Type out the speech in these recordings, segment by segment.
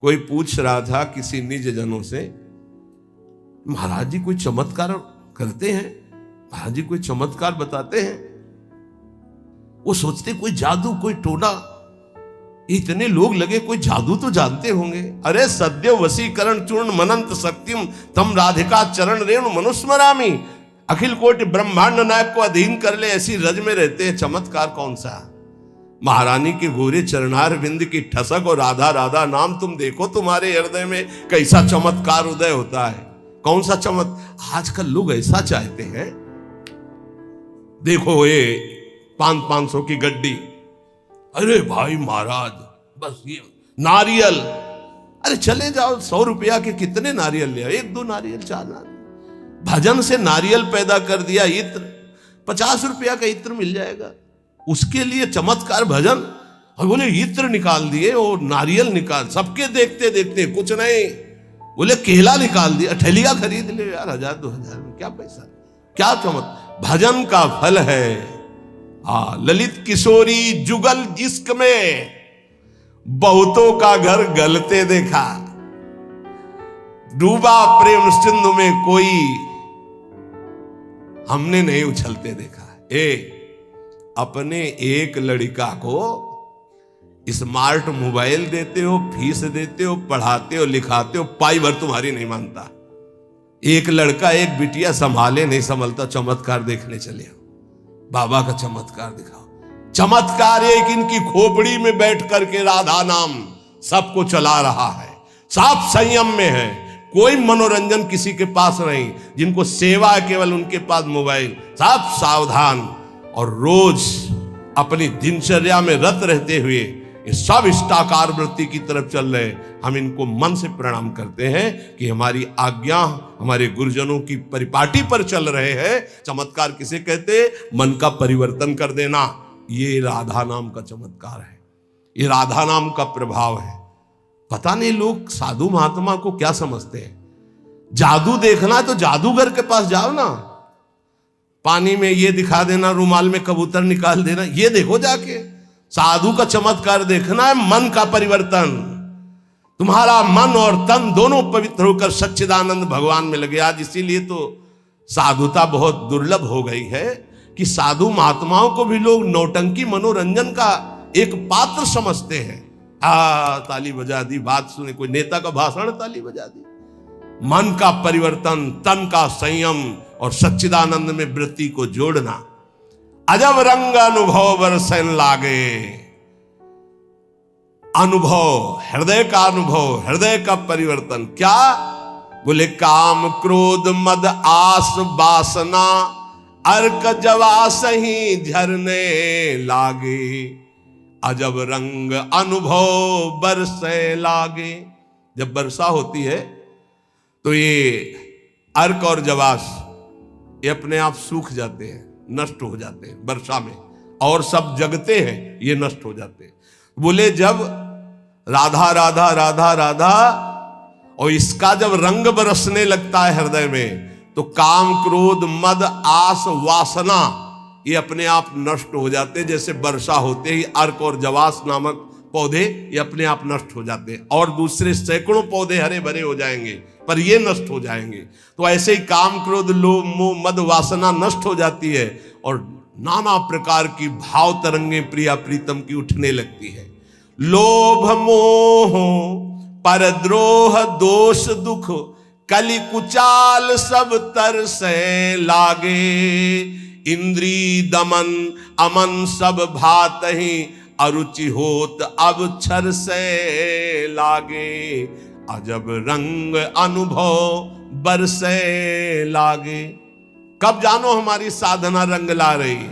कोई पूछ रहा था किसी निज जनों से, महाराज जी कोई चमत्कार करते हैं? महाराज जी कोई चमत्कार बताते हैं? वो सोचते कोई जादू, कोई टोना। इतने लोग लगे कोई जादू तो जानते होंगे। अरे सद्यो वशीकरण चूर्ण मनंत शक्तिम तम राधिका चरण रेणु मनुस्मरामी। अखिल कोटि ब्रह्मांड नायक को अधीन कर ले, ऐसी रज में रहते हैं। चमत्कार कौन सा? महारानी के गोरे चरणार बिंद की ठसक और राधा राधा नाम तुम देखो, तुम्हारे हृदय में कैसा चमत्कार उदय होता है। कौन सा आजकल लोग ऐसा चाहते हैं। देखो ये 500 की गड्डी, अरे भाई महाराज बस ये नारियल, अरे चले जाओ 100 रुपया के कितने नारियल ले, 1-2 नारियल, 4 नारियल। भजन से नारियल पैदा कर दिया, इत्र 50 रुपया का इत्र मिल जाएगा। उसके लिए चमत्कार भजन, और बोले इत्र निकाल दिए और नारियल निकाल, सबके देखते देखते कुछ नहीं, बोले केला निकाल दिया, ठेलिया खरीद ले यार 1000-2000 में, क्या पैसा, क्या चमत्कार। भजन का फल है। ललित किशोरी जुगल इश्क में बहुतों का घर गलते देखा, डूबा प्रेम सिंधु में कोई हमने नहीं उछलते देखा। अपने एक लड़का को स्मार्ट मोबाइल देते हो, फीस देते हो, पढ़ाते हो, लिखाते हो, पाई भर तुम्हारी नहीं मानता। एक लड़का एक बिटिया संभाले नहीं संभलता, चमत्कार देखने चले हो, बाबा का चमत्कार दिखाओ। चमत्कार एक इनकी खोपड़ी में बैठ करके राधा नाम सबको चला रहा है, साफ संयम में है, कोई मनोरंजन किसी के पास नहीं, जिनको सेवा है केवल उनके पास मोबाइल, साफ सावधान और रोज अपनी दिनचर्या में रत रहते हुए ये सब इष्टाकार वृत्ति की तरफ चल रहे। हम इनको मन से प्रणाम करते हैं कि हमारी आज्ञा हमारे गुरुजनों की परिपाटी पर चल रहे हैं। चमत्कार किसे कहते? मन का परिवर्तन कर देना। ये राधा नाम का चमत्कार है, ये राधा नाम का प्रभाव है। पता नहीं लोग साधु महात्मा को क्या समझते हैं। जादू देखना तो जादूगर के पास जाओ ना, पानी में ये दिखा देना, रुमाल में कबूतर निकाल देना, ये देखो जाके। साधु का चमत्कार देखना है मन का परिवर्तन। तुम्हारा मन और तन दोनों पवित्र होकर सच्चिदानंद भगवान में लगे। आज इसीलिए तो साधुता बहुत दुर्लभ हो गई है कि साधु महात्माओं को भी लोग नौटंकी मनोरंजन का एक पात्र समझते हैं। ताली बजा दी, बात सुने, कोई नेता का भाषण, ताली बजा दी। मन का परिवर्तन, तन का संयम और सच्चिदानंद में वृत्ति को जोड़ना। अजब रंग अनुभव बरसन लागे। अनुभव, हृदय का अनुभव, हृदय का परिवर्तन। क्या बोले? काम क्रोध मद आस वासना अर्क जवास ही झरने लागे। अजब रंग अनुभव बरसे लागे। जब वर्षा होती है तो ये अर्क और जवास ये अपने आप सूख जाते हैं, नष्ट हो जाते हैं वर्षा में, और सब जगते हैं, ये नष्ट हो जाते हैं। बोले जब राधा राधा राधा राधा और इसका जब रंग बरसने लगता है हृदय में, तो काम क्रोध मद आस वासना ये अपने आप नष्ट हो जाते हैं। जैसे वर्षा होते ही अर्क और जवास नामक पौधे ये अपने आप नष्ट हो जाते हैं, और दूसरे सैकड़ों पौधे हरे भरे हो जाएंगे, पर ये नष्ट हो जाएंगे। तो ऐसे ही काम क्रोध लोभ मोह मद वासना नष्ट हो जाती है, और नाना प्रकार की भाव तरंगे प्रिया प्रीतम की उठने लगती है। लोभ मोह परद्रोह दोष दुख कलि कुचाल सब तरसे लागे। इंद्री दमन अमन सब भात ही अरुचि होत अब छर से लागे। अजब रंग अनुभव बरसे लागे। कब जानो हमारी साधना रंग ला रही?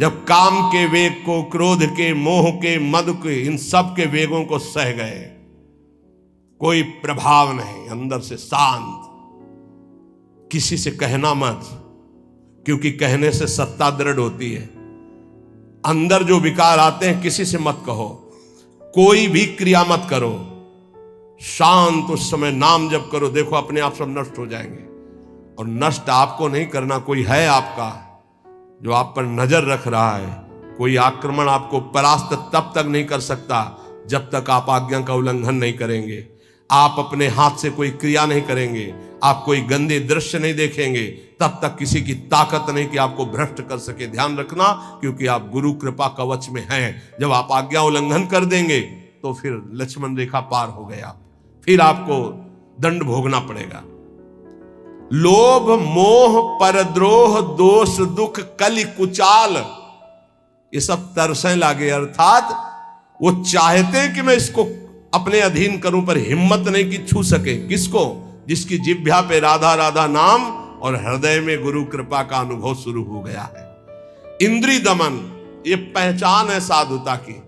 जब काम के वेग को, क्रोध के, मोह के, मद के, इन सब के वेगों को सह गए, कोई प्रभाव नहीं, अंदर से शांत। किसी से कहना मत, क्योंकि कहने से सत्ता दृढ़ होती है। अंदर जो विकार आते हैं किसी से मत कहो, कोई भी क्रिया मत करो, शांत उस समय नाम जप करो, देखो अपने आप सब नष्ट हो जाएंगे। और नष्ट आपको नहीं करना, कोई है आपका जो आप पर नजर रख रहा है। कोई आक्रमण आपको परास्त तब तक नहीं कर सकता जब तक आप आज्ञा का उल्लंघन नहीं करेंगे, आप अपने हाथ से कोई क्रिया नहीं करेंगे, आप कोई गंदे दृश्य नहीं देखेंगे, तब तक किसी की ताकत नहीं कि आपको भ्रष्ट कर सके। ध्यान रखना, क्योंकि आप गुरु कृपा कवच में हैं। जब आप आज्ञा उल्लंघन कर देंगे तो फिर लक्ष्मण रेखा पार हो गए आप, फिर आपको दंड भोगना पड़ेगा। लोभ मोह परद्रोह दोष दुख कलि कुचाल, ये सब तरसें लागे, अर्थात वो चाहते हैं कि मैं इसको अपने अधीन करूं, पर हिम्मत नहीं कि छू सके। किसको? जिसकी जिह्वा पे राधा राधा नाम और हृदय में गुरु कृपा का अनुभव शुरू हो गया है। इंद्रिय दमन, ये पहचान है साधुता की,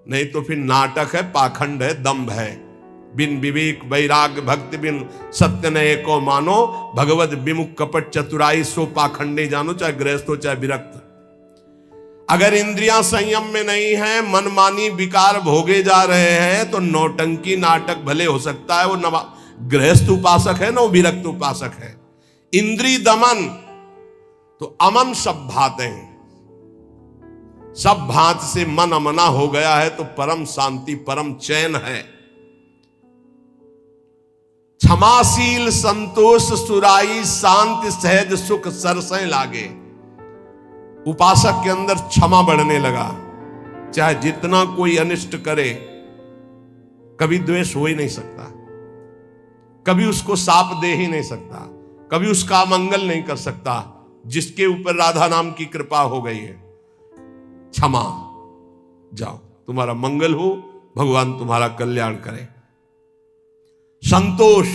नहीं तो फिर नाटक है, पाखंड है, दंभ है। बिन विवेक वैराग्य भक्ति बिन सत्य न एको मानो, भगवत विमुख कपट चतुराई सो पाखंडे जानो, चाहे गृहस्थ हो चाहे विरक्त। अगर इंद्रियां संयम में नहीं है, मनमानी विकार भोगे जा रहे हैं, तो नौटंकी नाटक भले हो सकता है, वो गृहस्थ उपासक है ना, वो विरक्त उपासक है। इंद्रिय दमन तो अमन सब भाते हैं, सब भात से मन अमना हो गया है तो परम शांति परम चैन है। क्षमाशील संतोष सुराई शांति सहज सुख सरसें लागे। उपासक के अंदर क्षमा बढ़ने लगा, चाहे जितना कोई अनिष्ट करे, कभी द्वेष हो ही नहीं सकता, कभी उसको साप दे ही नहीं सकता, कभी उसका मंगल नहीं कर सकता, जिसके ऊपर राधा नाम की कृपा हो गई है। क्षमा, जाओ, तुम्हारा मंगल हो, भगवान तुम्हारा कल्याण करे। संतोष,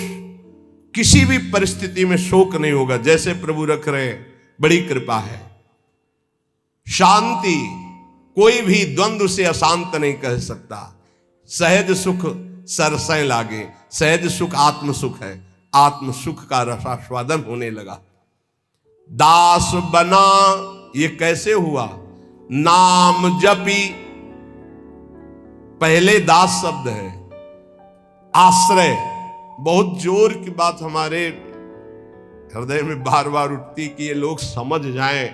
किसी भी परिस्थिति में शोक नहीं होगा, जैसे प्रभु रख रहे, बड़ी कृपा है। शांति, कोई भी द्वंद्व से अशांत नहीं कह सकता। सहज सुख सरसें लागे, सहज सुख आत्म सुख है, आत्म सुख का रसास्वादन होने लगा। दास बना, ये कैसे हुआ? नाम जपी, पहले दास शब्द है। आश्रय, बहुत जोर की बात हमारे हृदय में बार बार उठती कि ये लोग समझ जाएं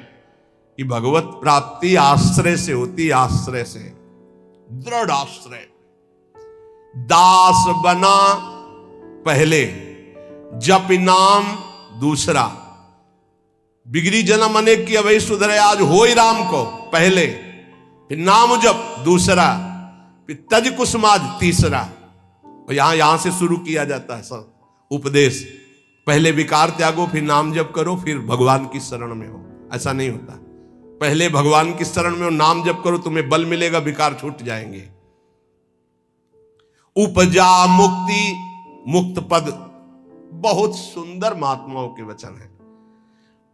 कि भगवत प्राप्ति आश्रय से होती, आश्रय से, दृढ़ आश्रय। दास बना पहले, जप नाम दूसरा। बिगड़ी जन्म अनेक की अवै सुधरे, आज हो ही राम को पहले, फिर नाम जप दूसरा, फिर तज कुसुमाज तीसरा। और यहां से शुरू किया जाता है सब उपदेश, पहले विकार त्यागो, फिर नाम जप करो, फिर भगवान की शरण में हो। ऐसा नहीं होता, पहले भगवान की शरण में हो, नाम जप करो, तुम्हें बल मिलेगा, विकार छूट जाएंगे। उपजा मुक्ति, मुक्त पद, बहुत सुंदर महात्माओं के वचन है।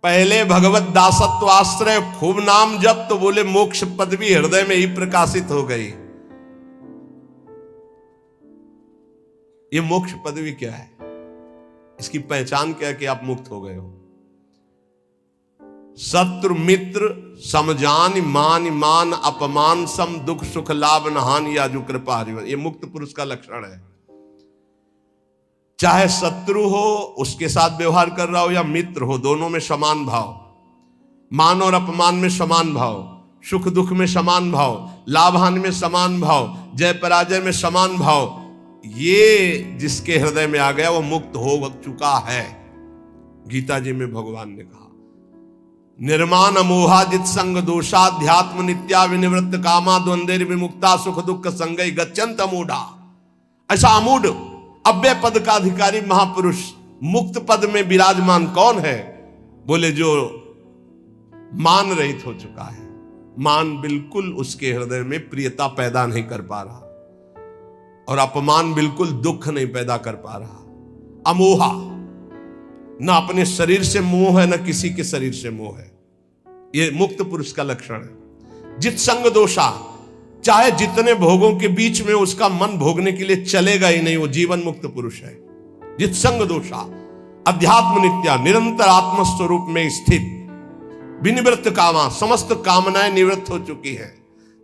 पहले भगवत दासत्व आश्रय, खूब नाम जप, तो बोले मोक्ष पदवी हृदय में ही प्रकाशित हो गई। ये मोक्ष पदवी क्या है? इसकी पहचान क्या है कि आप मुक्त हो गए हो। शत्रु मित्र समजान मान मान अपमान सम दुख सुख लाभ नहान याजु कृपा हरिवन, ये मुक्त पुरुष का लक्षण है। चाहे शत्रु हो, उसके साथ व्यवहार कर रहा हो, या मित्र हो, दोनों में समान भाव, मान और अपमान में समान भाव, सुख दुख में समान भाव, लाभ हानि में समान भाव, जय पराजय में समान भाव। ये जिसके हृदय में आ गया वो मुक्त हो चुका है। गीता जी में भगवान ने कहा, निर्माण मोहाजित संग दोषाध्यात्म नित्या विनिवृत्त कामा द्वंद्वेर विमुक्ता सुख दुख संगई गच्छन्त अमूढ़ा। ऐसा अमूढ़ अव्यय पद का अधिकारी महापुरुष मुक्त पद में विराजमान कौन है? बोले जो मान रहित हो चुका है। मान बिल्कुल उसके हृदय में प्रियता पैदा नहीं कर पा रहा, और अपमान बिल्कुल दुख नहीं पैदा कर पा रहा। अमोहा, न अपने शरीर से मोह है, न किसी के शरीर से मोह है। ये मुक्त पुरुष का लक्षण है। जित संग दोषा, चाहे जितने भोगों के बीच में उसका मन भोगने के लिए चलेगा ही नहीं, वो जीवन मुक्त पुरुष है। जित संग दोषा, अध्यात्म नित्या, निरंतर आत्मस्वरूप में स्थित, विनिवृत्त कामा, समस्त कामनाएं निवृत्त हो चुकी है।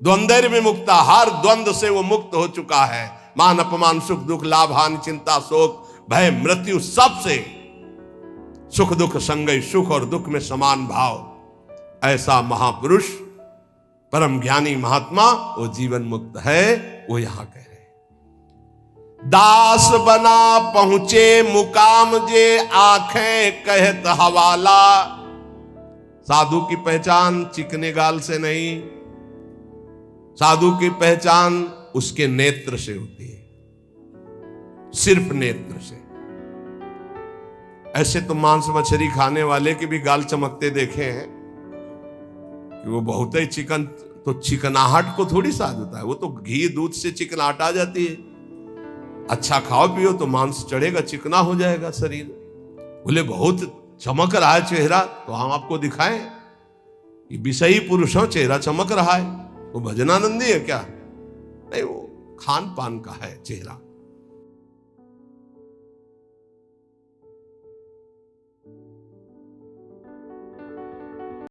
द्वंद्व विमुक्ता, हर द्वंद्व से वो मुक्त हो चुका है। मान अपमान सुख दुख लाभ हानि चिंता शोक भय मृत्यु, सबसे सुख दुख संगई, सुख और दुख में समान भाव। ऐसा महापुरुष परम ज्ञानी महात्मा वो जीवन मुक्त है, वो यहां कह रहे हैं। दास बना पहुंचे मुकाम जे, आंखें कहत हवाला। साधु की पहचान चिकने गाल से नहीं, साधु की पहचान उसके नेत्र से होती है, सिर्फ नेत्र से। ऐसे तो मांस मछली खाने वाले के भी गाल चमकते देखे हैं कि वो बहुत ही चिकन, तो चिकनाहट को थोड़ी साध होता है, वो तो घी दूध से चिकनाहट आ जाती है। अच्छा खाओ पियो तो मांस चढ़ेगा, चिकना हो जाएगा शरीर। बोले बहुत चमक रहा है चेहरा, तो हम आपको दिखाएं कि विषयी पुरुष हो, चेहरा चमक रहा है, वो भजनानंदी है क्या? नहीं, वो खान पान का है चेहरा।